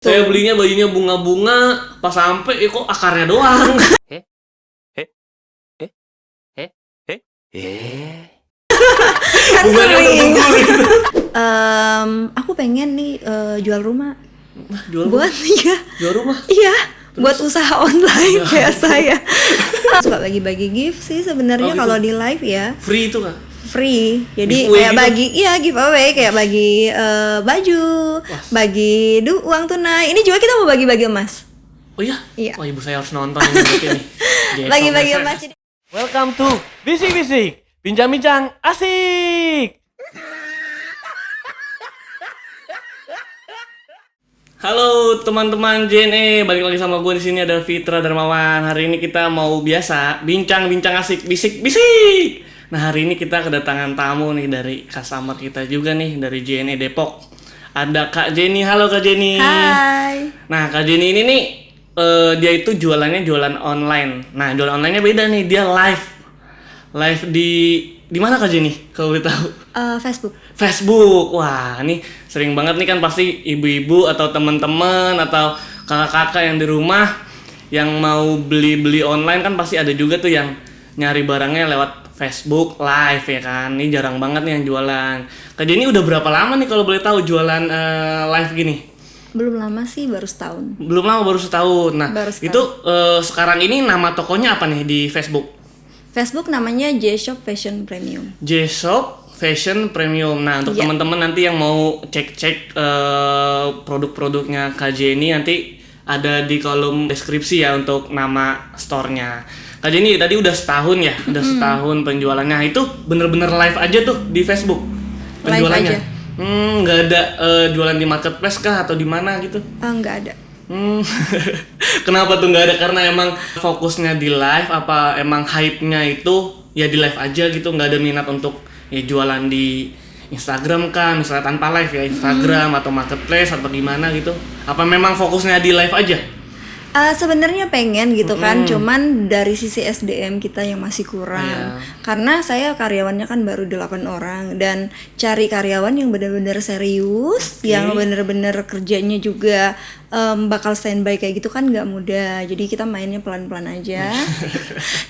Saya belinya bajunya bunga-bunga, pas sampai kok akarnya doang. Kan Bunganya udah sering. gugur gitu. Aku pengen nih jual rumah. Jual Buat iya, jual rumah. iya, buat usaha online kayak saya. Suka bagi-bagi gift sih sebenarnya Oh, gitu. kalau di live ya. Free itu kan? Free. Jadi Giveaway kayak gitu? bagi giveaway kayak bagi baju, Wah. bagi uang tunai. Ini juga kita mau bagi-bagi emas. Oh iya? Iya. Wah, ibu saya harus nonton ini berarti nih. Besok Bagi-bagi saya- emas. Jadi Welcome to Bisik-Bisik, bincang-bincang asik. Halo teman-teman JNE, balik lagi sama gue di sini ada Fitra Darmawan. Hari ini kita mau biasa bincang-bincang asik, bisik-bisik. Nah, hari ini kita kedatangan tamu nih dari customer kita juga nih dari JNE Depok. Ada Kak Jenny. Halo Kak Jenny. hai. Nah, Kak Jenny ini nih dia itu jualannya jualan online. Nah, jualan online-nya beda nih, dia live. Live di mana Kak Jenny? Kalau boleh tahu. Facebook. Facebook. Wah, ini sering banget nih kan pasti ibu-ibu atau teman-teman atau kakak-kakak yang di rumah yang mau beli-beli online kan pasti ada juga tuh yang nyari barangnya lewat Facebook live ya kan. Ini jarang banget nih yang jualan. Kak Jenny udah berapa lama nih kalau boleh tahu jualan live gini? Belum lama sih, baru setahun. Belum lama, baru setahun. Nah, Baru setahun. itu sekarang ini nama tokonya apa nih di Facebook? Facebook namanya J-Shop Fashion Premium. J-Shop Fashion Premium. Nah, untuk Iya. teman-teman nanti yang mau cek-cek produk-produknya Kak Jenny nanti ada di kolom deskripsi ya untuk nama store-nya. Kak Jenny tadi udah setahun ya, udah setahun penjualannya. Itu bener-bener live aja tuh di Facebook penjualannya. aja. Nggak ada jualan di marketplace kah atau di mana gitu? Nggak ada. Kenapa tuh nggak ada? Karena emang fokusnya di live apa emang hype-nya itu ya di live aja gitu, nggak ada minat untuk ya jualan di Instagram kah misalnya tanpa live ya Instagram atau marketplace atau gimana gitu? Apa memang fokusnya di live aja? Sebenarnya pengen gitu kan, cuman dari sisi SDM kita yang masih kurang. Iya. Karena saya karyawannya kan baru 8 orang dan cari karyawan yang benar-benar serius, yang benar-benar kerjanya juga bakal standby kayak gitu kan nggak mudah. Jadi kita mainnya pelan-pelan aja.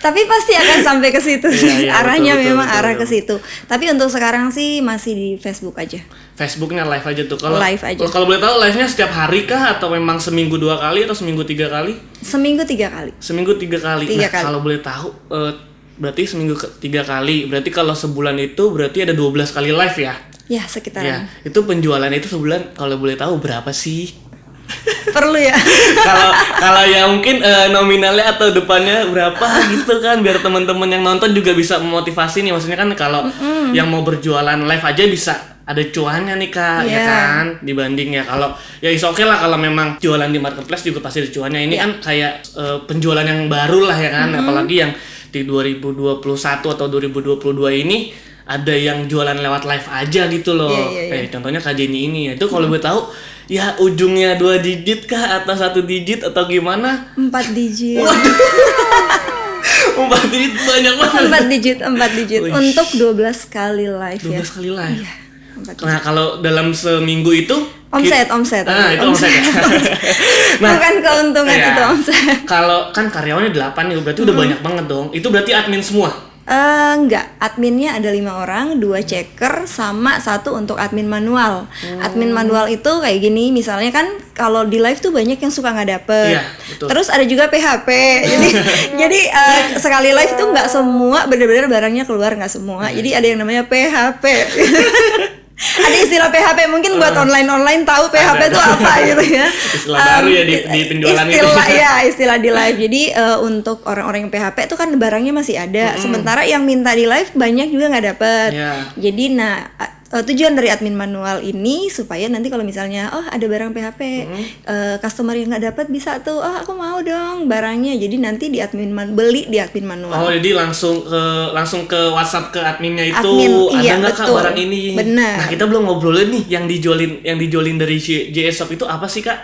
Tapi pasti akan sampai ke situ. Iya, Arahnya betul, memang betul, arah betul. ke situ. Tapi untuk sekarang sih masih di Facebook aja. Facebooknya live aja tuh. Kalau Live aja. kalau boleh tahu live-nya setiap hari kah atau memang seminggu 2 kali atau seminggu 3 kali? Seminggu 3 kali. Seminggu 3 kali. Tiga Nah, kali. kalau boleh tahu berarti seminggu 3 kali. Berarti kalau sebulan itu berarti ada 12 kali live ya? Ya, sekitaran. Ya, itu penjualan itu sebulan kalau boleh tahu berapa sih? Perlu ya. Kalau ya mungkin nominalnya atau depannya berapa gitu kan biar teman-teman yang nonton juga bisa memotivasi nih. Maksudnya kan kalau yang mau berjualan live aja bisa ada cuannya nih Kak, ya Iya. kan? Dibanding ya kalau ya is oke lah kalau memang jualan di marketplace juga pasti ada cuannya. Ini kan kayak penjualan yang baru lah ya kan, apalagi yang di 2021 atau 2022 ini ada yang jualan lewat live aja gitu loh. Iya. Contohnya Kak Jenny ini ya. Itu kalau boleh tahu ya ujungnya 2 digit kah atau 1 digit atau gimana? 4 digit. 4 digit banyak banget. 4 digit Wih. untuk 12 kali live 12 ya. kali live. Iya, 4 digit. Nah, kalau dalam seminggu itu Omset. itu omset ya. Bukan keuntungan, iya. itu omset. Kalau kan karyawannya 8 nih, berarti udah banyak banget dong. Itu berarti admin semua. Enggak, adminnya ada 5 orang, 2 checker sama 1 untuk admin manual. Admin manual itu kayak gini, misalnya kan kalau di live tuh banyak yang suka nggak dapet. Iya, betul. Terus ada juga PHP. jadi sekali live tuh nggak semua benar-benar barangnya keluar, nggak semua. Jadi ada yang namanya PHP. Ada istilah PHP mungkin buat online tahu PHP itu apa gitu ya. Istilah baru ya di penjualan itu. Istilah di live. Jadi untuk orang-orang yang PHP itu kan barangnya masih ada. Sementara yang minta di live banyak juga nggak dapet. Iya. Jadi tujuan dari admin manual ini supaya nanti kalau misalnya ada barang PHP, customer yang nggak dapet bisa tuh, aku mau dong barangnya. Jadi nanti beli di admin manual. Oh, jadi langsung ke WhatsApp ke adminnya itu Admin, ada iya, nggak Kak betul. barang ini? Benar. Nah, kita belum ngobrolin nih yang dijualin dari JS Shop itu apa sih Kak?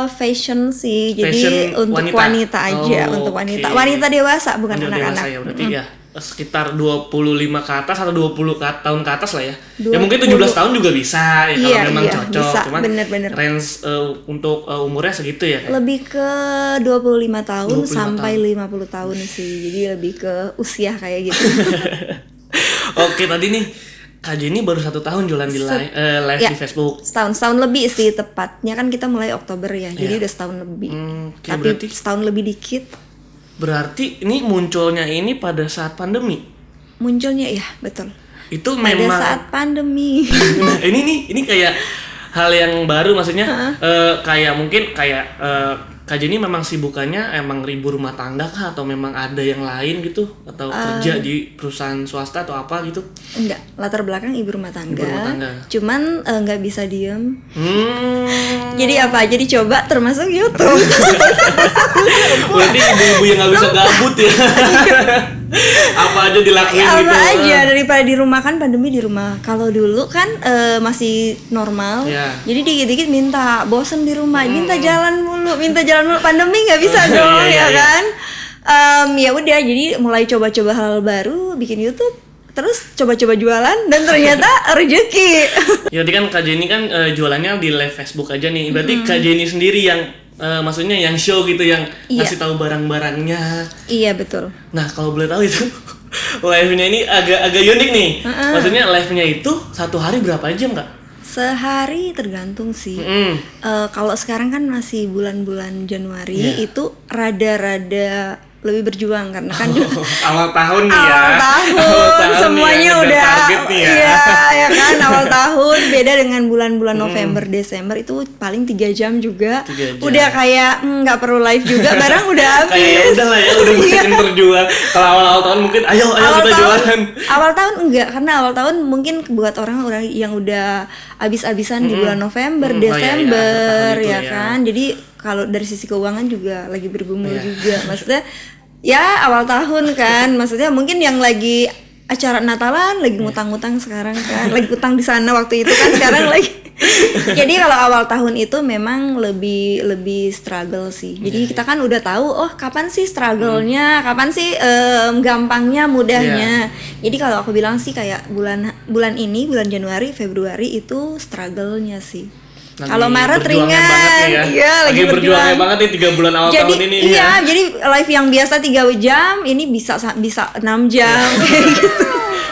Fashion sih, jadi Fashion untuk wanita aja, Oh, untuk wanita, oke. wanita dewasa bukan Udah anak-anak. dewasa ya berarti ya. sekitar 25 ke atas atau 20 tahun ke atas lah ya. 20. Ya mungkin 17 tahun juga bisa ya, kalau memang cocok. bisa, Cuman bener-bener. range untuk umurnya segitu ya. Lebih ke 25 tahun 25 sampai 50 tahun sih. Jadi lebih ke usia kayak gitu. Oke, tadi nih Kak Jenny baru 1 tahun jualan di live ya. di Facebook. Setahun lebih sih tepatnya, kan kita mulai Oktober ya. Jadi udah setahun lebih. Oke, Tapi berarti setahun lebih dikit. Berarti ini munculnya ini pada saat pandemi. Munculnya ya, betul. Itu Pada memang saat pandemi. Nah, ini kayak hal yang baru, maksudnya kayak mungkin kayak Kak Jenny memang sibukannya emang ibu rumah tangga kah, atau memang ada yang lain gitu, atau kerja di perusahaan swasta atau apa gitu? Enggak, latar belakang ibu rumah tangga. Ibu rumah tangga. Cuman nggak bisa diem. Jadi apa aja dicoba termasuk YouTube. Berarti ibu-ibu yang nggak bisa gabut ya. Apa aja dilakuin Apa gitu. aja daripada di rumah, kan pandemi di rumah. Kalau dulu kan masih normal. Iya. Jadi dikit-dikit minta, bosen di rumah, minta jalan mulu. Pandemi nggak bisa dong Iya, ya iya. kan. Ya udah, jadi mulai coba-coba hal baru, bikin YouTube, terus coba-coba jualan dan ternyata rezeki. Ya tadi kan Kak Jenny kan jualannya di live Facebook aja nih. Berarti Kak Jenny sendiri yang maksudnya yang show gitu, yang Iya. ngasih tahu barang-barangnya. Iya betul. Nah, kalau boleh tahu itu live-nya ini agak unik nih. Maksudnya live-nya itu 1 hari berapa jam, Kak? Sehari tergantung sih. Kalau sekarang kan masih bulan-bulan Januari, Iya. itu rada-rada lebih berjuang karena kan Awal tahun nih ya. awal tahun semuanya nih, udah target nih ya. iya ya kan, awal tahun beda dengan bulan-bulan November Desember itu paling 3 jam juga 3 jam. udah kayak nggak perlu live juga, barang udah habis. Kayak ya udah lah ya, udah banyak yang terjual. Kalau awal tahun mungkin ayo Awal kita tahun- jualan. Awal tahun enggak, karena awal tahun mungkin buat orang-orang yang udah habis-habisan di bulan November, Oh, iya, iya, Desember tahun itu ya ya. kan. Jadi kalau dari sisi keuangan juga lagi bergumul Iya. juga. Maksudnya ya awal tahun kan, maksudnya mungkin yang lagi acara Natalan lagi ngutang-ngutang sekarang kan, lagi utang di sana waktu itu kan, sekarang lagi. Jadi kalau awal tahun itu memang lebih struggle sih. Jadi kita kan udah tahu, oh kapan sih struggle-nya, kapan sih gampangnya, mudahnya. Jadi kalau aku bilang sih kayak bulan ini, bulan Januari, Februari itu struggle-nya sih. Lagi Kalau Maret berjuangnya ringan, banget nih ya. iya lagi berjuangnya berjuang. banget nih 3 bulan awal Jadi tahun ini iya, ya. jadi live yang biasa 3 jam ini bisa 6 jam kayak gitu.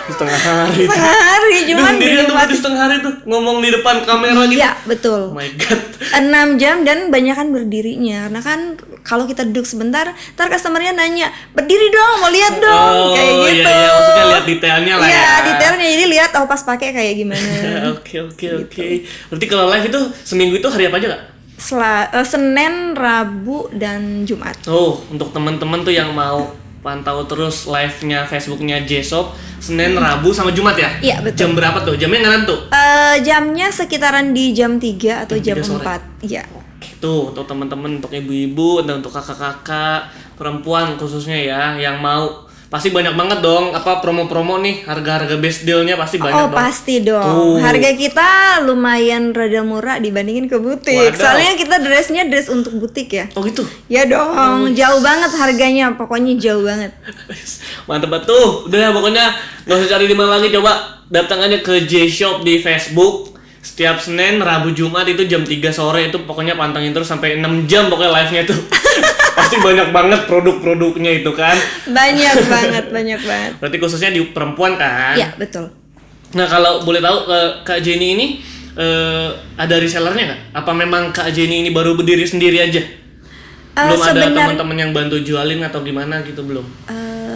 Setengah hari. Setengah hari cuman Duh, dia tuh dinikmati. berarti setengah hari tuh ngomong di depan kamera gitu. Iya, betul. Oh my god. 6 jam dan banyak kan berdirinya. Karena kan kalau kita duduk sebentar, ntar customernya nanya, "Berdiri dong, mau lihat dong." Kayak iya, gitu. iya, maksudnya lihat detailnya lah Iya, ya. detailnya. Jadi lihat oh pas pakai kayak gimana. Oke. Berarti kalau live itu seminggu itu hari apa aja, Kak? Senin, Rabu, dan Jumat. Oh, untuk teman-teman tuh yang mau pantau terus live-nya Facebooknya J-Shop Senin, Rabu, sama Jumat ya? Iya, betul. Jam berapa tuh? Jamnya nggak nentu? Jamnya sekitaran di jam 3 atau Jam jam 3 sore. 4. Iya. Tuh, untuk teman-teman, untuk ibu-ibu, dan untuk kakak-kakak, perempuan khususnya ya, yang mau, pasti banyak banget dong apa promo-promo nih, harga-harga best deal-nya pasti banyak Oh dong. pasti dong. Tuh. Harga kita lumayan rada murah dibandingin ke butik. Wadaw. Soalnya kita dressnya dress untuk butik ya. Oh gitu. Ya dong, jauh banget harganya, pokoknya jauh banget. Mantep banget tuh. Udah ya, pokoknya nggak usah cari di mana lagi, coba datang aja ke J-Shop di Facebook. Setiap Senin, Rabu, Jumat itu jam 3 sore itu pokoknya pantengin terus sampai 6 jam pokoknya live-nya tuh. Pasti banyak banget produk-produknya itu kan. Banyak banget. Berarti khususnya di perempuan kan? Ya betul. Nah, kalau boleh tahu Kak Jenny ini ada resellernya nggak? Apa memang Kak Jenny ini baru berdiri sendiri aja? Belum ada teman-teman yang bantu jualin atau gimana gitu, belum?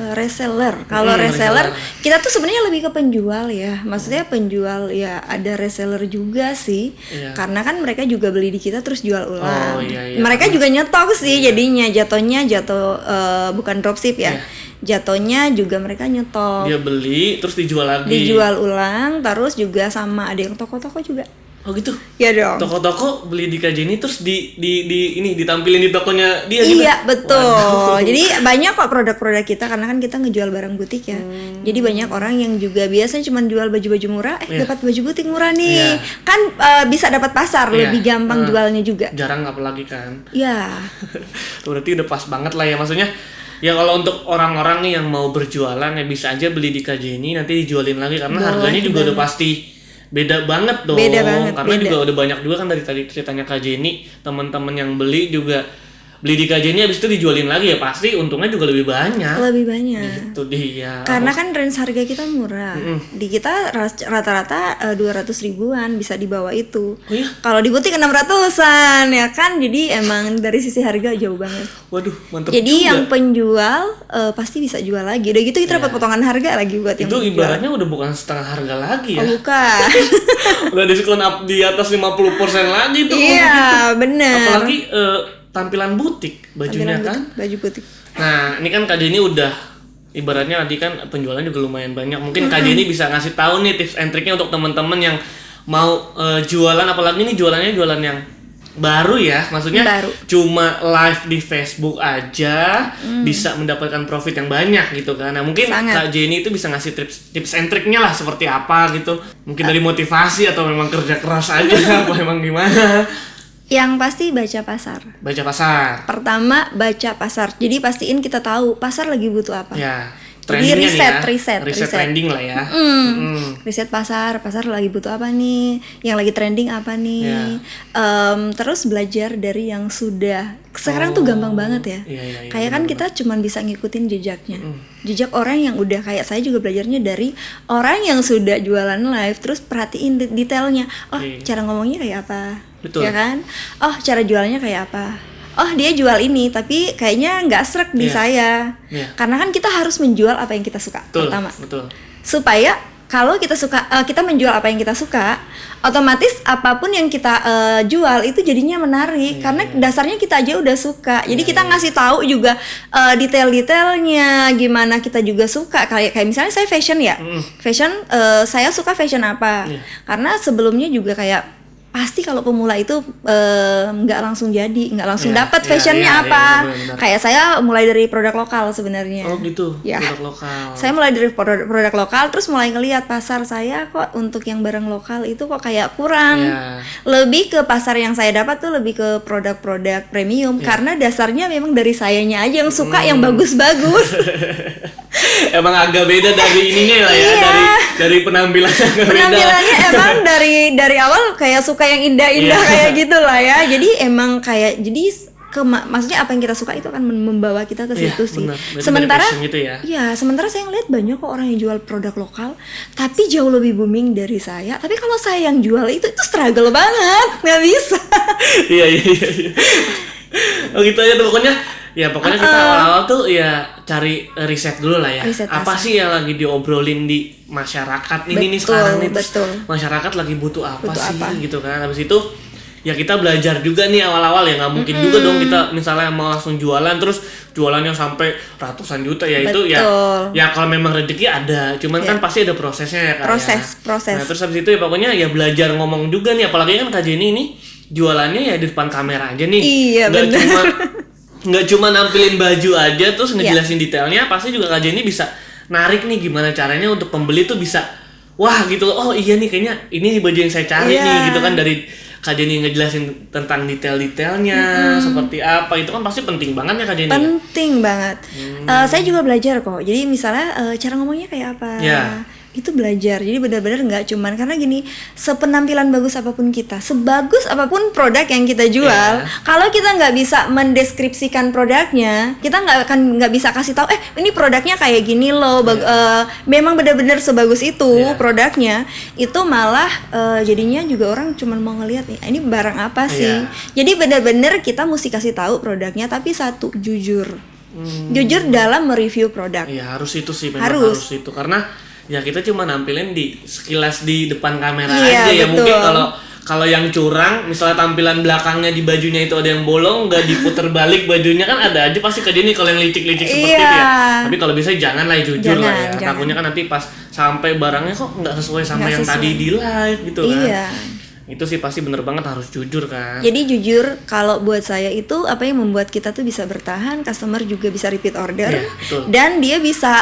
Reseller. Kalau reseller, reseller. kita tuh sebenarnya lebih ke penjual ya. Maksudnya penjual ya ada reseller juga sih. Iya. Karena kan mereka juga beli di kita terus jual ulang. Oh, iya. Mereka juga nyetok sih jadinya jatuhnya bukan dropship ya. Iya. Jatuhnya juga mereka nyetok. Dia beli terus dijual lagi. Dijual ulang, terus juga sama ada yang toko-toko juga. Oh gitu. Ya dong. Toko-toko beli di Kak Jenny terus di ini ditampilin di tokonya dia gitu. Iya betul. Jadi banyak kok produk-produk kita karena kan kita ngejual barang butik ya. Jadi banyak orang yang juga biasanya cuma jual baju-baju murah, Iya. dapat baju butik murah nih. Iya. Kan bisa dapat pasar, Iya. lebih gampang jualnya juga. Jarang apalagi kan. Ya. Berarti udah pas banget lah ya, maksudnya Ya kalau untuk orang-orang nih yang mau berjualan ya bisa aja beli di KJNI nanti dijualin lagi karena Boleh harganya juga udah banget. pasti beda banget dong. Beda banget, Karena beda. juga udah banyak juga kan dari tadi ceritanya KJNI, teman-teman yang beli juga beli di KJNI habis itu dijualin lagi ya pasti untungnya juga lebih banyak. Lebih banyak. Itu dia. Karena kan range harga kita murah. Di kita rata-rata 200 ribuan bisa di bawah itu. Oh iya? Kalau di butik 600-an ya kan. Jadi emang dari sisi harga jauh banget. Waduh, mantep Jadi juga. yang penjual pasti bisa jual lagi. Udah gitu kita dapat potongan harga lagi buat yang itu menjual. ibaratnya udah bukan setengah harga lagi ya. Oh, bukan. Udah diskon up di atas 50% lagi tuh. Iya, bener. Apalagi tampilan butik bajunya Tampilan kan. butik, baju butik. Nah, ini kan KJ ini udah ibaratnya nanti kan penjualannya juga lumayan banyak. Mungkin KJ ini bisa ngasih tahu nih tips and triknya untuk teman-teman yang mau jualan, apalagi nih jualannya jualan yang baru ya. Maksudnya Baru. cuma live di Facebook aja bisa mendapatkan profit yang banyak gitu kan. Nah, mungkin Sangat. KJ ini itu bisa ngasih tips and triknya lah seperti apa gitu. Mungkin dari motivasi atau memang kerja keras aja apa memang gimana. Yang pasti baca pasar. Baca pasar. Pertama baca pasar. Jadi pastiin kita tahu pasar lagi butuh apa. Ya. Jadi Trendingnya nih riset. trending lah ya. Riset pasar lagi butuh apa nih, yang lagi trending apa nih. Ya. Terus belajar dari yang sudah. Sekarang tuh gampang banget ya. Iya, Kayak kan kita cuman bisa ngikutin jejaknya. Jejak orang yang udah kayak saya juga belajarnya dari orang yang sudah jualan live, terus perhatiin detailnya. Oh, Iya. cara ngomongnya kayak apa? Betul. Ya kan? Oh, cara jualannya kayak apa? Oh, dia jual ini tapi kayaknya nggak srek di Iya. saya. Iya. Karena kan kita harus menjual apa yang kita suka. Betul. Pertama, Betul. supaya kalau kita suka kita menjual apa yang kita suka, otomatis apapun yang kita jual itu jadinya menarik karena dasarnya kita aja udah suka. Jadi kita ngasih tahu juga detail-detailnya gimana kita juga suka. Kayak misalnya saya fashion ya. Fashion saya suka fashion apa? Karena sebelumnya juga kayak pasti kalau pemula itu nggak langsung jadi, nggak langsung Iya, dapat iya, fashionnya iya, apa. benar-benar. Kayak saya mulai dari produk lokal sebenarnya. Oh gitu. Ya. Produk lokal. Saya mulai dari produk lokal, terus mulai ngelihat pasar saya kok untuk yang barang lokal itu kok kayak kurang. Ya. Lebih ke pasar yang saya dapat tuh lebih ke produk-produk premium karena dasarnya memang dari sayanya aja yang suka yang bagus-bagus. Emang agak beda dari ininya lah ya, Iya. dari penampilannya agak beda. Penampilannya emang dari awal kayak suka yang indah-indah Iya. kayak gitu lah ya. Jadi emang kayak maksudnya apa yang kita suka itu akan membawa kita ke Iya, situ sih. benar. Berarti Sementara dari passion gitu ya. iya, sementara saya ngeliat banyak kok orang yang jual produk lokal tapi jauh lebih booming dari saya. Tapi kalau saya yang jual itu struggle banget, nggak bisa. Iya. Oh gitu aja tuh pokoknya. Ya pokoknya kita awal-awal tuh ya cari riset dulu lah ya. Riset Apa pasar. sih yang lagi diobrolin di masyarakat ini nih Betul, sekarang nih. Terus betul. masyarakat lagi butuh apa Butuh sih apa. gitu kan. Habis itu ya kita belajar juga nih awal-awal ya nggak mungkin juga dong kita misalnya mau langsung jualan terus jualannya sampai ratusan juta ya itu ya Betul. ya kalau memang rezeki ada cuman kan pasti ada prosesnya ya kan Proses. Nah terus habis itu ya pokoknya ya belajar ngomong juga nih apalagi kan Kak Jenny ini jualannya ya di depan kamera aja nih Iya, nggak cuma nampilin baju aja terus Iya. ngejelasin detailnya pasti juga Kak Jenny bisa narik nih gimana caranya untuk pembeli tuh bisa wah gitu oh iya nih kayaknya ini baju yang saya cari Iya. nih gitu kan dari Kak Jenny ngejelasin tentang detail-detailnya seperti apa itu kan pasti penting banget ya Kak Jenny. Penting banget. Saya juga belajar kok. Jadi misalnya cara ngomongnya kayak apa, Ya. itu belajar. Jadi benar-benar nggak cuman karena gini, sepenampilan bagus apapun kita, sebagus apapun produk yang kita jual, kalau kita nggak bisa mendeskripsikan produknya, kita nggak bisa kasih tahu, ini produknya kayak gini loh. Memang benar-benar sebagus itu produknya, itu malah jadinya juga orang cuman mau ngelihat nih, ini barang apa sih. Jadi benar-benar kita mesti kasih tahu produknya, tapi satu jujur. Jujur dalam mereview produk. Iya harus itu sih memang Harus. harus itu karena ya kita cuma nampilin di sekilas di depan kamera Iya, aja ya betul. mungkin kalau yang curang misalnya tampilan belakangnya di bajunya itu ada yang bolong nggak diputer balik bajunya kan ada aja pasti Kak Jenny kalau yang licik-licik seperti itu ya tapi kalau bisa janganlah jujur lah ya Jangan. takutnya kan nanti pas sampai barangnya kok nggak sesuai sama Nggak yang sesuai. tadi di live gitu kan Iya. itu sih pasti bener banget harus jujur kan. Jadi jujur kalau buat saya itu apa yang membuat kita tuh bisa bertahan, customer juga bisa repeat order, Iya, betul. dan dia bisa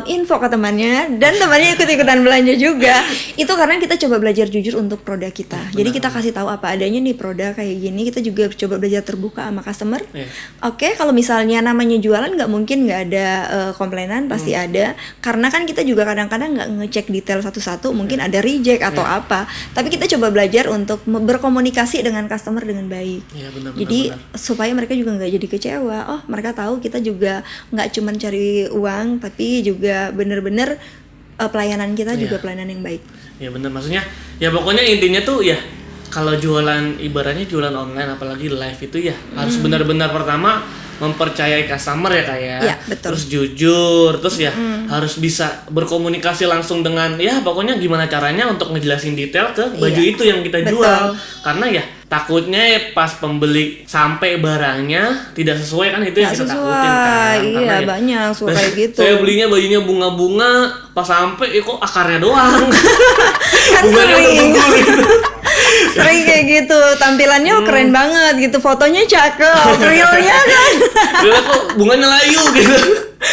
info ke temannya dan temannya ikut-ikutan belanja juga. Itu karena kita coba belajar jujur untuk produk kita. Jadi kita kasih tahu apa adanya nih produk kayak gini. Kita juga coba belajar terbuka sama customer. Iya. Oke, kalau misalnya namanya jualan nggak mungkin nggak ada komplainan, pasti ada. Karena kan kita juga kadang-kadang nggak ngecek detail satu-satu, mungkin ada reject atau apa. Tapi kita coba belajar untuk berkomunikasi dengan customer dengan baik. Iya, benar. Jadi supaya mereka juga nggak jadi kecewa. Oh, mereka tahu kita juga nggak cuma cari uang, tapi juga bener-bener pelayanan kita juga pelayanan yang baik. Ya bener, maksudnya ya pokoknya intinya tuh ya kalau jualan, ibaratnya jualan online apalagi live itu ya harus benar-benar pertama mempercayai customer ya kayak, Ya, betul. terus jujur, terus ya harus bisa berkomunikasi langsung dengan ya pokoknya gimana caranya untuk ngejelasin detail ke baju Iya, itu yang kita betul. jual, karena ya takutnya ya pas pembeli sampai barangnya tidak sesuai kan, itu yang Nggak kita sesuai, takutin kan. iya, Karena ya, banyak suka kayak gitu. saya belinya bajunya bunga-bunga, pas sampai kok akarnya doang. Kan Bunganya udah sering. gugur gitu. Sering kayak gitu, tampilannya keren banget gitu, fotonya cakep, realnya kan. Gila kok bunganya layu gitu.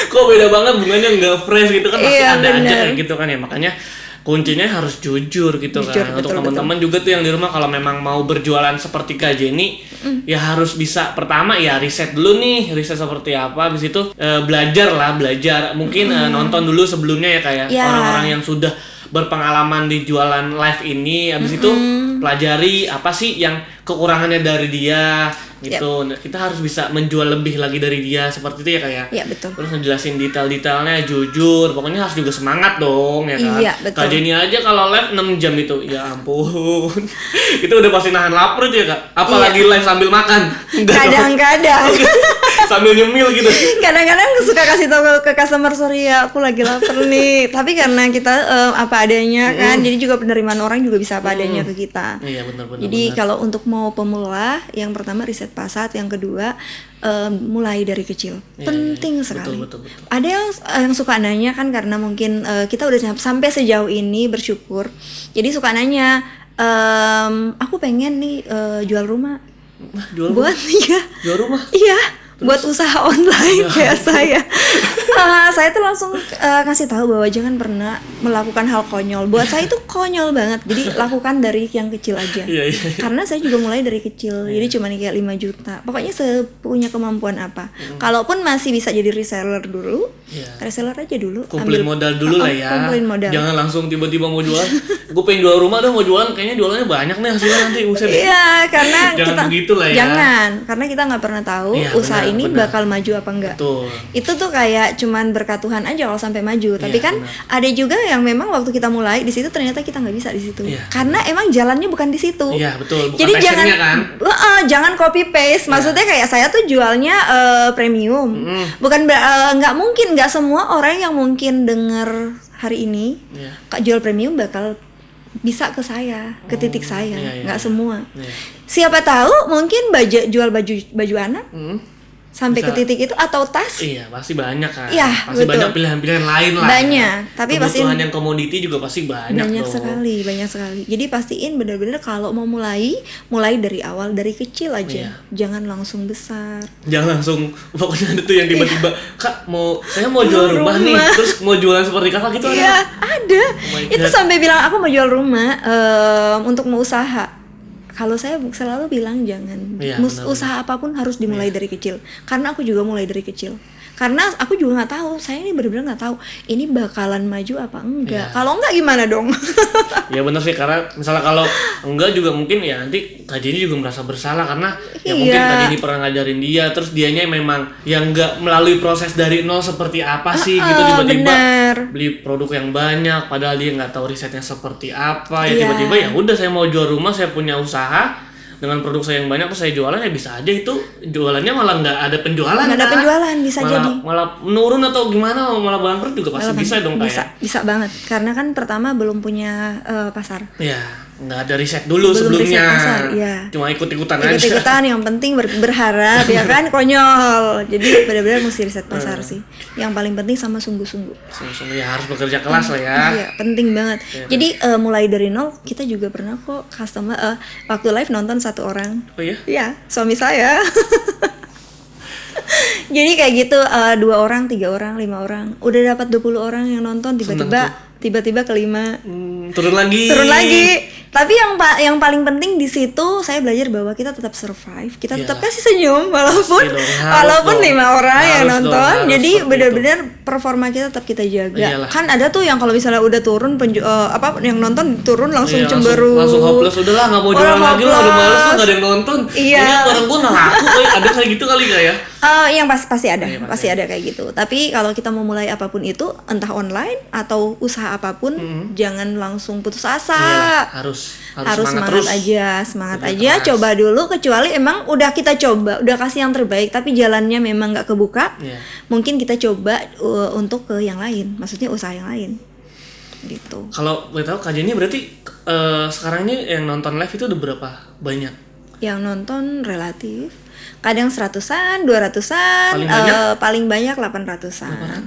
Kok beda banget bunganya nggak fresh gitu kan, pasti Iya, ada aja bener. kayak gitu kan ya. Makanya kuncinya harus jujur gitu Jujur, kan. Untuk betul, teman-teman juga tuh yang di rumah kalau memang mau berjualan seperti Kak Jenny, ya harus bisa pertama ya riset dulu nih, riset seperti apa, habis itu belajar. Mungkin nonton dulu sebelumnya ya kayak Ya. orang-orang yang sudah berpengalaman di jualan live ini, habis itu pelajari apa sih yang kekurangannya dari dia gitu. Nah, kita harus bisa menjual lebih lagi dari dia seperti itu ya kayak. Iya, betul. Terus ngejelasin detail-detailnya jujur, pokoknya harus juga semangat dong ya kan. Iya, betul. Kak Jenny aja kalau live 6 jam itu, ya ampun. Itu udah pasti nahan lapar itu ya Kak. Apalagi live sambil makan. Enggak dong. Kadang-kadang Sambil nyemil gitu. kadang-kadang suka kasih tahu ke customer, sorry ya aku lagi lapar nih, tapi karena kita apa adanya kan, jadi juga penerimaan orang juga bisa apa adanya ke kita. Iya benar-benar. Jadi kalau untuk mau pemula, yang pertama riset pasar, yang kedua mulai dari kecil, penting sekali. Betul. Ada yang suka nanya kan, karena mungkin kita udah sampai sejauh ini bersyukur, jadi suka nanya, aku pengen nih jual rumah. Nah, jual rumah. Buat Jual rumah. iya, buat usaha online kayak saya. Saya tuh langsung kasih tahu bahwa jangan pernah melakukan hal konyol. Buat saya itu konyol banget. Jadi lakukan dari yang kecil aja. Iya. Karena saya juga mulai dari kecil. Jadi cuma kayak 5 juta. Pokoknya sepunya kemampuan apa. Kalaupun masih bisa jadi reseller dulu, reseller aja dulu. Kumpulin modal dulu lah ya. Kumpulin modal. Jangan langsung tiba-tiba mau jual. Gue pengen jual rumah dong, mau jualan, kayaknya jualannya banyak nih hasilnya nanti usai. Iya, karena Jangan kita begitu lah ya. Jangan, karena kita nggak pernah tahu Iya, usaha benar, ini benar. bakal maju apa enggak. Betul. Itu tuh kayak cuman berkat Tuhan aja kalau sampai maju. Tapi Iya, kan ada juga yang memang waktu kita mulai di situ ternyata kita nggak bisa di situ. Iya. Karena emang jalannya bukan di situ. Iya, betul. Bukan Jadi jangan passionnya kan. jangan copy paste. Maksudnya kayak saya tuh jualnya premium. Bukan nggak mungkin, nggak semua orang yang mungkin denger hari ini Iya. Kak jual premium bakal bisa ke saya, ke titik saya. Iya, Nggak semua. Iya. Siapa tahu mungkin jual baju anak sampai Bisa. ke titik itu, atau tas. Iya, pasti banyak kan. Iya, pasti betul. banyak pilihan-pilihan lain lah. Banyak, ya. tapi pasti kebutuhan yang komoditi juga pasti banyak banyak dong. banyak sekali. Jadi pastiin benar-benar kalau mau mulai dari awal, dari kecil aja. Iya. Jangan langsung besar. Jangan langsung, pokoknya ada tuh yang tiba-tiba, Kak saya mau jual rumah nih, terus mau jualan seperti kakak gitu Iya, ada. my Itu God. sampai bilang aku mau jual rumah untuk mau usaha. Kalau saya selalu bilang jangan. Iya, benar-benar. Usaha apapun harus dimulai dari kecil. Karena aku juga mulai dari kecil. Karena aku juga nggak tahu, saya ini benar-benar nggak tahu ini bakalan maju apa enggak. Iya. Kalau enggak gimana dong? Ya benar sih, karena misalnya kalau enggak juga mungkin ya nanti Kak Jenny juga merasa bersalah karena ya mungkin Iya. Kak Jenny pernah ngajarin dia, terus dianya memang yang enggak melalui proses dari nol seperti apa sih gitu, tiba-tiba benar. beli produk yang banyak padahal dia nggak tahu risetnya seperti apa ya, Iya. tiba-tiba ya udah saya mau jual rumah, saya punya usaha dengan produk saya yang banyak, terus saya jualan, ya bisa aja itu jualannya malah nggak ada penjualan. Nggak ada kan? penjualan, bisa malah, jadi. malah menurun atau gimana, malah bangkrut juga pasti bisa dong bisa, kayak. bisa banget. Karena kan pertama belum punya pasar. Ya, nggak ada riset dulu Belum sebelumnya. riset pasar, iya. Cuma ikut-ikutan aja. Ikut-ikutan yang penting berharap ya kan, konyol. Jadi benar-benar mesti riset pasar sih. Yang paling penting sama sungguh-sungguh. Sungguh-sungguh ya harus bekerja keras lah ya. Iya, penting banget. Jadi mulai dari nol kita juga pernah kok customer waktu live nonton 1 orang. Oh iya? Iya, suami saya. Jadi kayak gitu 2 orang, 3 orang, 5 orang. Udah dapat 20 orang yang nonton tiba-tiba kelima Turun lagi. Tapi yang paling penting di situ saya belajar bahwa kita tetap survive, kita tetap Iyalah. kasih senyum walaupun Harus dong. 5 orang yang Harus nonton. dong, harus Jadi seperti benar-benar performa kita tetap kita jaga. Iyalah. Kan ada tuh yang kalau misalnya udah turun yang nonton turun langsung Iya, cemberut. langsung hopeless, udahlah nggak mau jualan lagi lah, udah males lah, nggak ada yang nonton. Iya. Ini barang gua nggak laku, ada kayak gitu kali nggak ya? Yang pasti ada, Iya, pasti ada kayak gitu. Tapi kalau kita mau mulai apapun itu, entah online atau usaha apapun, jangan langsung putus asa. Iyalah, harus Semangat terus. semangat Kerja aja, keras. coba dulu. Kecuali emang udah kita coba, udah kasih yang terbaik, tapi jalannya memang nggak kebuka, Iya. mungkin kita coba untuk ke yang lain, maksudnya usaha yang lain, gitu. Kalau boleh tahu Kak Jenny berarti sekarang ini yang nonton live itu udah berapa banyak? Yang nonton relatif, kadang 100-an, 200-an, Paling banyak? paling banyak 800-an.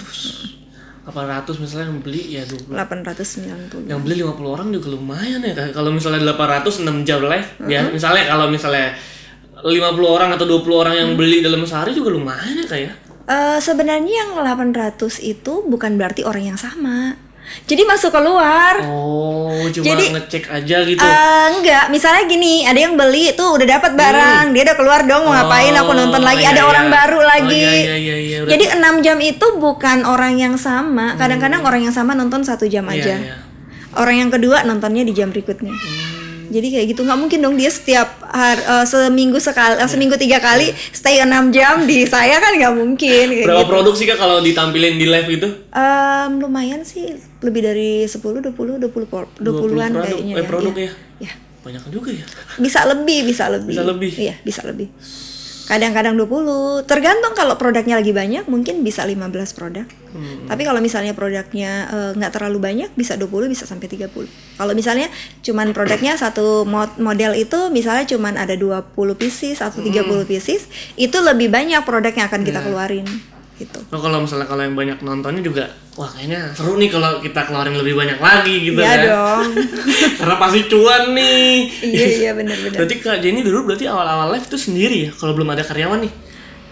800 misalnya yang beli ya 20. 890. Yang beli 50 orang juga lumayan ya. Kalau misalnya 800 6 jam live ya misalnya kalau misalnya 50 orang atau 20 orang yang beli dalam sehari juga lumayan ya kayak. Sebenarnya yang 800 itu bukan berarti orang yang sama. Jadi masuk keluar. Oh, cuma Jadi, ngecek aja gitu. Enggak, misalnya gini, ada yang beli tuh udah dapat barang, dia udah keluar dong mau ngapain, aku nonton lagi, iya, ada iya. orang baru lagi. Iya. Jadi 6 jam itu bukan orang yang sama. Kadang-kadang orang yang sama nonton 1 jam aja. Iya. Orang yang kedua nontonnya di jam berikutnya. Jadi kayak gitu, nggak mungkin dong dia setiap seminggu 3 kali stay 6 jam di saya, kan nggak mungkin kayak Berapa gitu. produksi Kak kalau ditampilin di live itu? Lumayan sih, lebih dari 10, 20-an kayaknya. produk Iya. ya? Ya. Banyak juga ya. Bisa lebih. Bisa lebih? Iya, bisa lebih. Kadang-kadang 20, tergantung kalau produknya lagi banyak mungkin bisa 15 produk. Tapi kalau misalnya produknya nggak terlalu banyak bisa 20, bisa sampai 30. Kalau misalnya cuman produknya satu model itu misalnya cuman ada 20 pieces atau 30 pieces, itu lebih banyak produk yang akan kita keluarin gitu. Oh, kalau misalnya kalau yang banyak nontonnya juga, wah kayaknya seru nih kalau kita keluarin lebih banyak lagi gitu Iya ya. dong. Karena pasti cuan nih. Iya benar-benar. Berarti Kak Jenny dulu berarti awal-awal live itu sendiri ya kalau belum ada karyawan nih?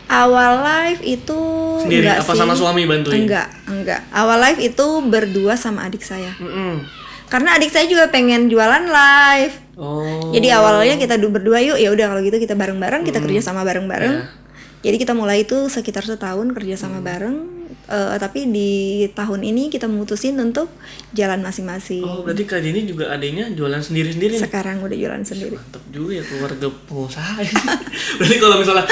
Awal live itu Sendiri enggak apa sih. sama suami bantuin? Enggak. Awal live itu berdua sama adik saya. Mm-mm. Karena adik saya juga pengen jualan live. Oh. Jadi awalnya kita berdua yuk, ya udah kalau gitu kita bareng-bareng, kita kerja sama bareng-bareng. Jadi kita mulai itu sekitar setahun kerja sama bareng. Tapi di tahun ini kita memutusin untuk jalan masing-masing. Oh, berarti Kak Jenny juga adanya jualan sendiri-sendiri nih? Sekarang udah jualan sendiri. Mantap juga ya keluarga pengusaha. Berarti kalau misalnya,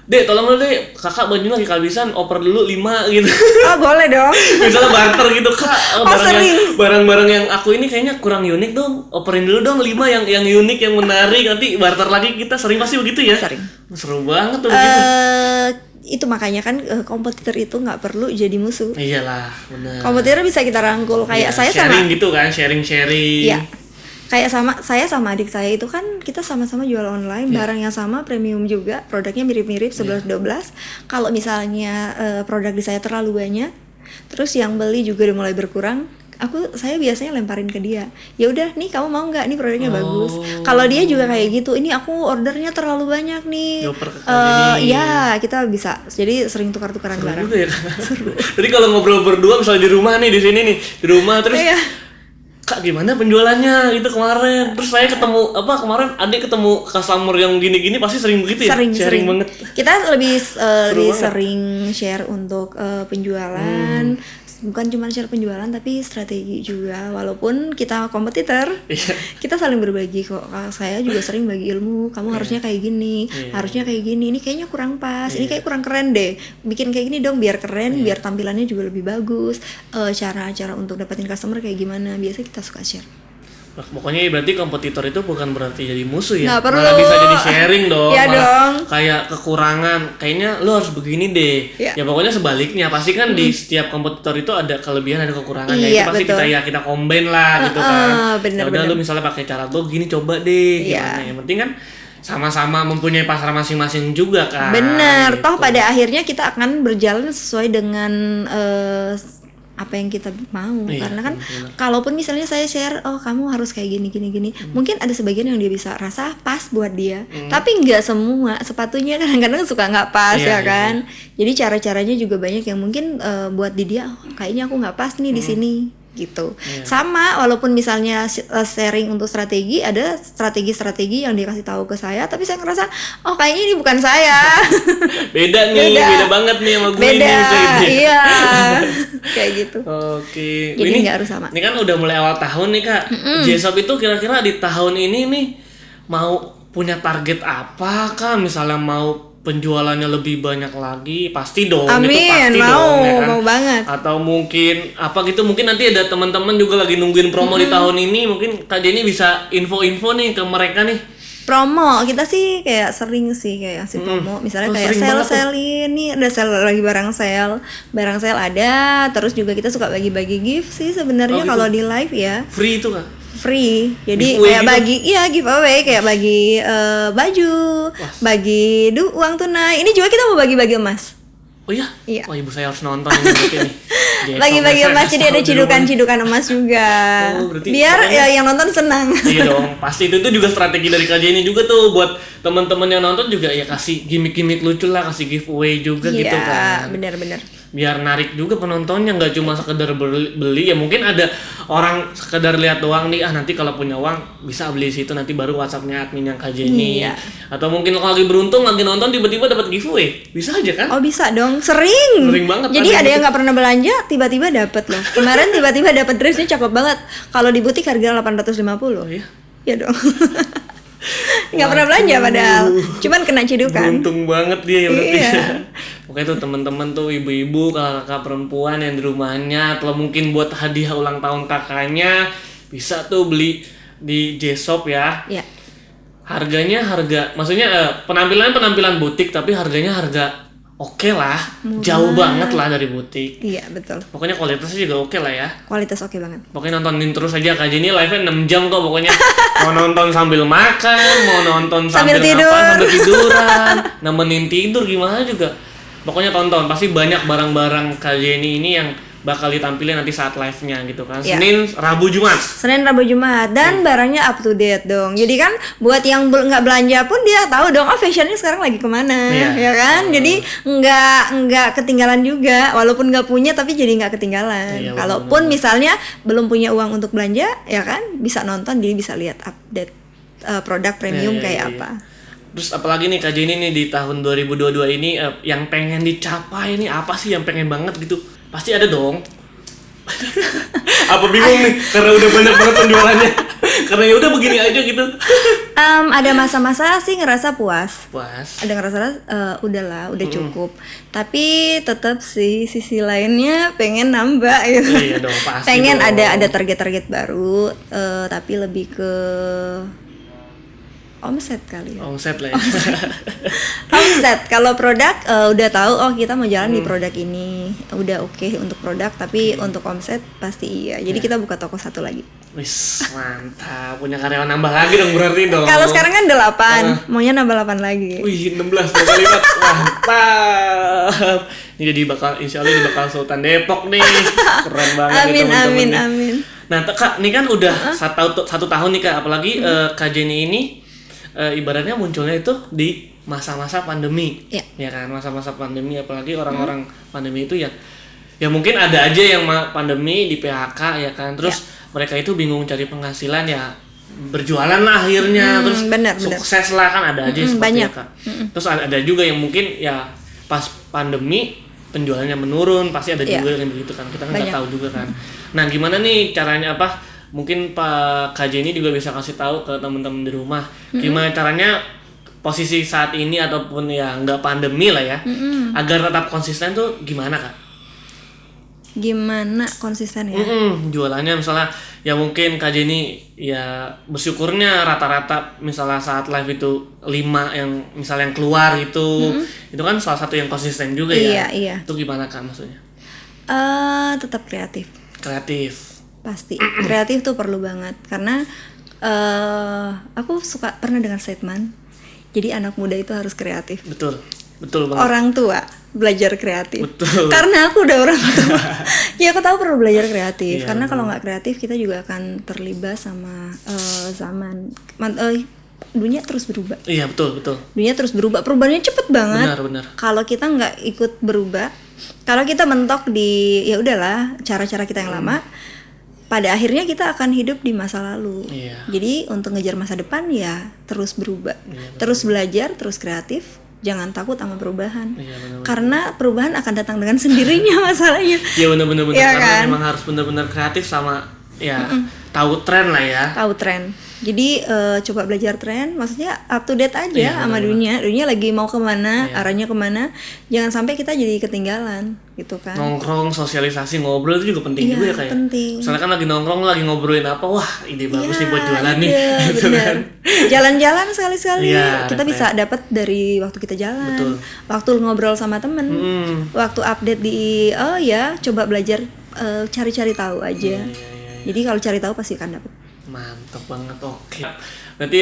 Dek tolong dulu Dek, kakak bajunya lagi kehabisan, oper dulu 5 gitu. Oh boleh dong. Misalnya barter gitu Kak, sering. barang-barang yang aku ini kayaknya kurang unik dong, operin dulu dong 5 yang unik, yang menarik, nanti barter lagi. Kita sering pasti begitu ya? Sering. Seru banget tuh begitu. Itu makanya kan kompetitor itu nggak perlu jadi musuh. Iyalah, benar. Kompetitor bisa kita rangkul. Kayak saya sharing sama gitu kan, sharing-sharing. Iya. Kayak saya sama adik saya itu kan kita sama-sama jual online, barang yang sama, premium juga, produknya mirip-mirip 11-12. Kalau misalnya produk di saya terlalu banyak, terus yang beli juga udah mulai berkurang, saya biasanya lemparin ke dia. Ya udah, nih kamu mau nggak? Nih produknya bagus. Kalau dia juga kayak gitu, ini aku ordernya terlalu banyak nih. Dioper ke Jenny. Ya, kita bisa. Jadi sering tukar-tukaran Seru barang. juga ya. Seru. Jadi kalau ngobrol berdua misalnya di rumah nih, di sini nih, di rumah terus Iya. Kak gimana penjualannya gitu kemarin, terus saya ketemu kemarin adik ketemu customer yang gini-gini pasti sering begitu ya, sharing banget. Kita lebih banget. sering share untuk penjualan, bukan cuma share penjualan tapi strategi juga. Walaupun kita kompetitor, Iya. kita saling berbagi kok. Saya juga sering bagi ilmu. Kamu harusnya kayak gini, harusnya kayak gini. Ini kayaknya kurang pas. Ini kayak kurang keren deh. Bikin kayak gini dong biar keren, biar tampilannya juga lebih bagus. Cara-cara untuk dapetin customer kayak gimana? Biasanya kita suka share. Pokoknya berarti kompetitor itu bukan berarti jadi musuh ya. Nggak perlu. Malah bisa jadi sharing dong. Iya Malah dong. kayak kekurangan, kayaknya lu harus begini deh. Iya. Ya pokoknya sebaliknya, pasti kan di setiap kompetitor itu ada kelebihan, ada kekurangan. Ya Iya, itu pasti betul. kita combine lah gitu kan. Bener, Ya udah bener. lu misalnya pakai cara gua gini, coba deh Iya. gimana. Yang penting kan sama-sama mempunyai pasar masing-masing juga kan. Bener, toh Gitu. pada akhirnya kita akan berjalan sesuai dengan apa yang kita mau. Iya, Karena kan bener. kalaupun misalnya saya share, oh kamu harus kayak gini, mungkin ada sebagian yang dia bisa rasa pas buat dia, tapi nggak semua. Sepatunya kadang-kadang suka nggak pas Iya, ya kan. Jadi cara-caranya juga banyak yang mungkin buat di dia, oh, kayaknya aku nggak pas nih di sini gitu. Sama walaupun misalnya sharing untuk strategi, ada strategi-strategi yang dikasih tahu ke saya, tapi saya ngerasa oh kayaknya ini bukan saya. Beda nih, beda banget nih sama gue Beda, nih misalnya. iya. Kayak gitu. Oke. Jadi Ini nggak harus sama. Ini kan udah mulai awal tahun nih Kak. J-Shop itu kira-kira di tahun ini nih mau punya target apa Kak? Misalnya mau penjualannya lebih banyak lagi, pasti dong. Amin, itu pasti mau, dong, ya kan? mau banget. Atau mungkin apa gitu, mungkin nanti ada teman-teman juga lagi nungguin promo di tahun ini, mungkin Kak Jenny bisa info-info nih ke mereka nih. Promo kita sih kayak sering sih kayak ngasih promo, misalnya Oh, kayak sering banget sale ini ada sale lagi barang sale ada, terus juga kita suka bagi-bagi gift sih sebenarnya Oh, gitu. kalau di live ya Free itu Kak. free, jadi Giveaway kayak gitu? bagi giveaway kayak bagi baju, bagi uang tunai. Ini juga kita mau bagi-bagi emas. Oh iya? Iya. Wah ibu saya harus nonton ini berarti nih. J-Shop Bagi-bagi saya emas kasih jadi tahu ada di rumah. cidukan-cidukan emas juga. Oh, berarti Biar pokoknya- ya yang nonton senang. Iya dong, pasti itu juga strategi dari KJ ini juga tuh buat teman-teman yang nonton juga ya kasih gimmick-gimmick lucu lah, kasih giveaway juga gitu Iya, kan. benar-benar. Biar narik juga penontonnya, nggak cuma sekedar beli ya mungkin ada orang sekedar lihat doang nih nanti kalau punya uang bisa beli situ nanti baru WhatsApp-nya admin yang KJ ini. Iya. Atau mungkin kalau lagi beruntung lagi nonton tiba-tiba dapat giveaway, bisa aja kan? Oh bisa dong, sering. Sering banget, Jadi ada ada yang yang nggak pernah belanja, tiba-tiba dapet loh. Kemarin tiba-tiba dapet dressnya cakep banget. Kalau di butik harga 850. Oh iya. Iya dong. Nggak pernah belanja padahal. Cuman kena cidukan. Beruntung banget dia ya berarti. Iya. Pokoknya tuh teman-teman tuh ibu-ibu, kakak-kakak perempuan yang di rumahnya atau mungkin buat hadiah ulang tahun kakaknya bisa tuh beli di J-Shop ya. Iya. Harganya maksudnya penampilan butik tapi harganya harga oke lah. Jauh banget lah dari butik. Iya betul. Pokoknya kualitasnya juga oke lah ya. Kualitas oke banget. Pokoknya nontonin terus aja Kak Jenny live-nya 6 jam kok pokoknya. Mau nonton sambil makan, mau nonton Sambil sambil tidur. sambil tiduran, nemenin tidur gimana juga. Pokoknya tonton, pasti banyak barang-barang Kak Jenny ini yang bakal ditampilin nanti saat live-nya gitu kan. Iya. Senin, Rabu, Jumat. Senin, Rabu, Jumat dan barangnya up to date dong. Jadi kan buat yang nggak belanja pun dia tahu dong, oh fashionnya sekarang lagi kemana, Iya. ya kan? Jadi nggak ketinggalan juga. Walaupun nggak punya tapi jadi nggak ketinggalan. Iya, Kalaupun misalnya belum punya uang untuk belanja, ya kan bisa nonton, jadi bisa lihat update produk premium Iya, kayak iya, iya. apa. Terus apalagi nih Kak Jenny nih di tahun 2022 ini yang pengen dicapai nih apa sih yang pengen banget gitu? Pasti ada dong. Apa bingung nih karena udah banyak banget penjualannya. Karena ya udah begini aja gitu. Ada masa-masa sih ngerasa puas. Puas. Ada ngerasa udahlah, udah cukup. Tapi tetap sih sisi lainnya pengen nambah gitu. Iya dong, pasti Pengen dong. ada target-target baru, tapi lebih ke omset kali ya. Omset lah ya. Omset. Kalau produk udah tahu oh kita mau jalan di produk ini. Udah oke untuk produk, tapi untuk omset pasti iya. Jadi kita buka toko satu lagi. Wis, mantap. Punya karyawan nambah lagi dong berarti dong. Kalau sekarang kan 8, maunya nambah 8 lagi. Wih, 16 kali lipat. Mantap. Ini jadi insya Allah ini bakal Sultan Depok nih. Keren banget nih Amin, teman-teman amin, nih. amin. Nah, Kak, ini kan udah satu tahun nih Kak, apalagi Kak Jenny ini ibaratnya munculnya itu di masa-masa pandemi, Iya. ya kan, masa-masa pandemi, apalagi orang-orang pandemi itu ya mungkin ada aja yang pandemi di PHK ya kan, terus mereka itu bingung cari penghasilan ya berjualan lah akhirnya, terus benar. sukses lah kan ada aja seperti banyak. itu Kak. Terus ada juga yang mungkin ya pas pandemi penjualannya menurun, pasti ada Iya. juga yang begitu kan, kita kan nggak Banyak. tahu juga kan. Nah gimana nih caranya apa? Mungkin Pak KJ ini juga bisa kasih tahu ke teman-teman di rumah gimana caranya posisi saat ini ataupun ya nggak pandemi lah ya agar tetap konsisten tuh gimana Kak? Gimana konsisten ya? Jualannya misalnya ya mungkin Kak Jenny ya bersyukurnya rata-rata misalnya saat live itu 5 yang misalnya yang keluar gitu, itu kan salah satu yang konsisten juga ya. Iya. Itu gimana Kak maksudnya? Tetap kreatif. Kreatif. Pasti. Kreatif tuh perlu banget karena aku suka pernah dengar statement. Jadi anak muda itu harus kreatif. Betul banget. Orang tua belajar kreatif. Betul. Karena aku udah orang tua. Ya aku tahu perlu belajar kreatif. Karena kalau nggak kreatif kita juga akan terlibat sama zaman. Dunia terus berubah. Iya betul. Dunia terus berubah. Perubahannya cepet banget. Benar. Kalau kita nggak ikut berubah, kalau kita mentok di ya udahlah cara-cara kita yang lama, pada akhirnya kita akan hidup di masa lalu. Iya. Jadi untuk ngejar masa depan ya terus berubah, terus belajar, terus kreatif. Jangan takut sama perubahan. Iya, benar. Karena perubahan akan datang dengan sendirinya masalahnya. Iya benar. Iya Karena kan? memang harus benar-benar kreatif sama ya tahu tren lah ya. Tahu tren. Jadi coba belajar tren, maksudnya up to date aja Iya, sama dunia. Dunia lagi mau kemana, Iya. arahnya kemana. Jangan sampai kita jadi ketinggalan, gitu kan? Nongkrong, sosialisasi, ngobrol itu juga penting Iya, juga ya kayak. penting. Misalnya kan lagi nongkrong, lagi ngobrolin apa, wah ide bagus nih buat jualan nih. Iya, Gitu bener. kan. Jalan-jalan sekali-sekali. Iya, Kita refresh. bisa dapat dari waktu kita jalan, Betul. waktu ngobrol sama temen, waktu update di coba belajar, cari-cari tahu aja. Jadi kalau cari tahu pasti akan dapat. Mantap banget, oke. Berarti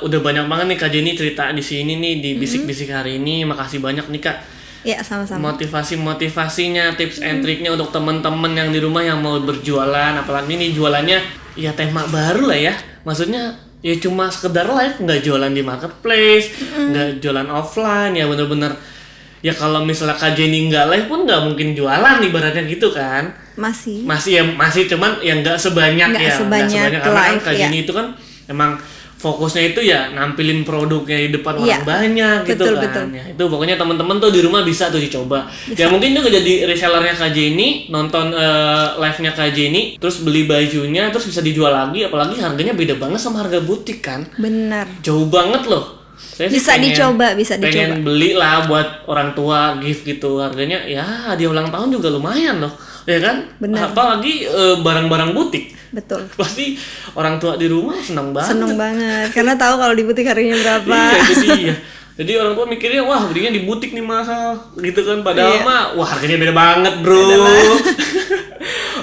udah banyak banget nih Kak Jenny cerita di sini nih di bisik-bisik hari ini. Makasih banyak nih Kak. Ya, sama-sama. Motivasi-motivasinya, tips and triknya untuk teman-teman yang di rumah yang mau berjualan, apalagi nih jualannya ya tema baru lah ya. Maksudnya ya cuma sekedar live, nggak jualan di marketplace, nggak jualan offline, ya bener-bener ya kalau misalnya Kak Jenny nggak live pun nggak mungkin jualan ibaratnya gitu kan. Masih. Masih cuman yang nggak sebanyak Nggak ya, sebanyak karena kan live, Kak ya. Jenny itu kan emang fokusnya itu ya nampilin produknya di depan Iya, orang banyak gitu betul, kan. betul. Ya, itu pokoknya teman-teman tuh di rumah bisa tuh dicoba. Ya mungkin juga jadi resellernya Kak Jenny, nonton live-nya Kak Jenny, terus beli bajunya, terus bisa dijual lagi. Apalagi harganya beda banget sama harga butik kan. Benar. Jauh banget loh. Saya sih Bisa dicoba. Pengen beli lah buat orang tua gift gitu. Harganya ya dia ulang tahun juga lumayan loh. Ya kan? Benar. Apalagi barang-barang butik. Betul. Pasti orang tua di rumah senang banget. Seneng banget karena tahu kalau di butik harganya berapa. Iya, jadi orang tua mikirnya wah belinya di butik nih mahal gitu kan, padahal mah wah harganya beda banget bro.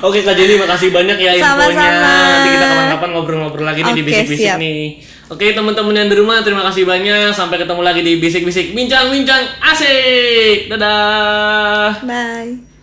Oke Kak Jenny, makasih banyak ya infonya. Sama-sama. Nanti kita kapan-kapan ngobrol-ngobrol lagi nih di Oke, bisik-bisik siap. nih. Oke teman-teman yang di rumah, terima kasih banyak. Sampai ketemu lagi di bisik-bisik bincang-bincang asik. Dadah. Bye.